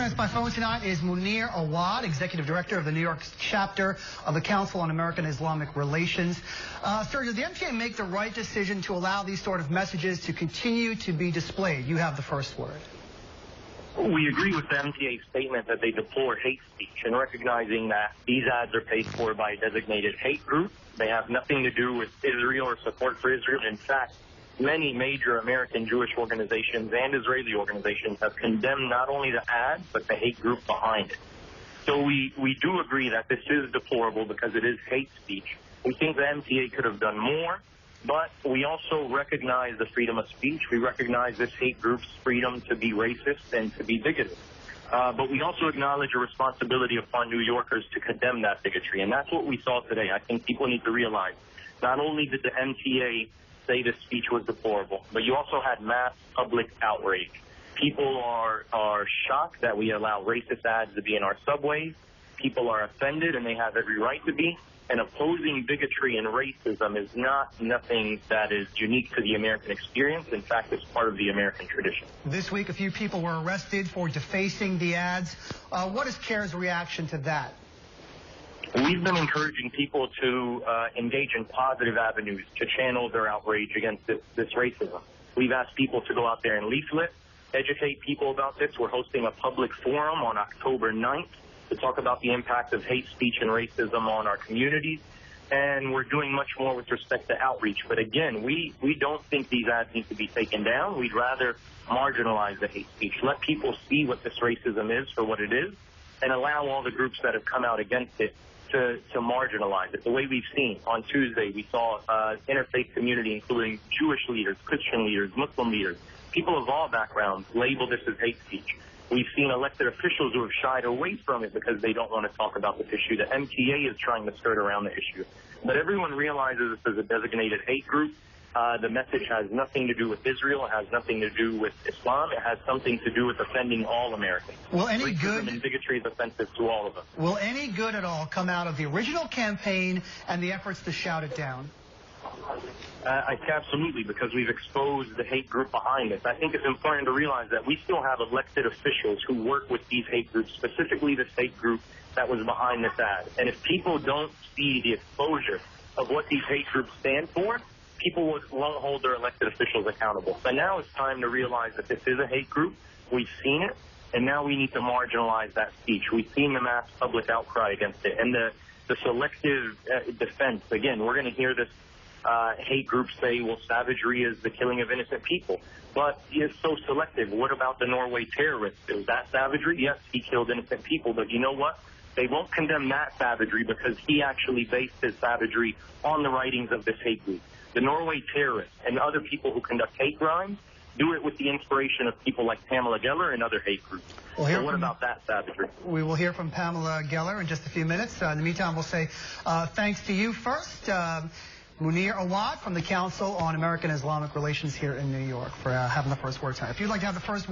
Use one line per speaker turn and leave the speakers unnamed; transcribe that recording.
Joining us by phone tonight is Munir Awad, Executive Director of the New York chapter of the Council on American Islamic Relations. Sir, did the MTA make the right decision to allow these sort of messages to continue to be displayed? You have the first word.
We agree with the MTA's statement that they deplore hate speech and recognizing that these ads are paid for by a designated hate group. They have nothing to do with Israel or support for Israel. In fact, many major American Jewish organizations and Israeli organizations have condemned not only the ad, but the hate group behind it. So we do agree that this is deplorable because it is hate speech. We think the MTA could have done more, but we also recognize the freedom of speech. We recognize this hate group's freedom to be racist and to be bigoted. But we also acknowledge a responsibility upon New Yorkers to condemn that bigotry. And that's what we saw today. I think people need to realize not only did the MTA say the speech was deplorable, but you also had mass public outrage. People are shocked that we allow racist ads to be in our subways. People are offended, and they have every right to be. And opposing bigotry and racism is nothing that is unique to the American experience. In fact, it's part of the American tradition.
This week, a few people were arrested for defacing the ads. What is CAIR's reaction to that?
We've been encouraging people to engage in positive avenues to channel their outrage against this racism. We've asked people to go out there and leaflet, educate people about this. We're hosting a public forum on October 9th to talk about the impact of hate speech and racism on our communities. And we're doing much more with respect to outreach. But again, we don't think these ads need to be taken down. We'd rather marginalize the hate speech. Let people see what this racism is for what it is, and allow all the groups that have come out against it to marginalize it. The way we've seen on Tuesday, we saw interfaith community, including Jewish leaders, Christian leaders, Muslim leaders, people of all backgrounds label this as hate speech. We've seen elected officials who have shied away from it because they don't want to talk about this issue. The MTA is trying to skirt around the issue. But everyone realizes this is a designated hate group. The message has nothing to do with Israel. It has nothing to do with Islam. It has something to do with offending all Americans.
Will any
Racism
good
and bigotry is offensive to all of us.
Will any good at all come out of the original campaign and the efforts to shout it down?
Absolutely, because we've exposed the hate group behind this. I think it's important to realize that we still have elected officials who work with these hate groups, specifically this hate group that was behind this ad. And if people don't see the exposure of what these hate groups stand for, people won't hold their elected officials accountable. But now it's time to realize that this is a hate group. We've seen it, and now we need to marginalize that speech. We've seen the mass public outcry against it. And the selective defense, again, we're going to hear this hate group say, well, savagery is the killing of innocent people. But he is so selective. What about the Norway terrorist? Is that savagery? Yes, he killed innocent people. But you know what? They won't condemn that savagery because he actually based his savagery on the writings of this hate group. The Norway terrorists and other people who conduct hate crimes do it with the inspiration of people like Pamela Geller and other hate groups. So what about that savagery?
We will hear from Pamela Geller in just a few minutes. In the meantime, we'll say thanks to you first, Munir Awad from the Council on American Islamic Relations here in New York, for having the first word tonight. If you'd like to have the first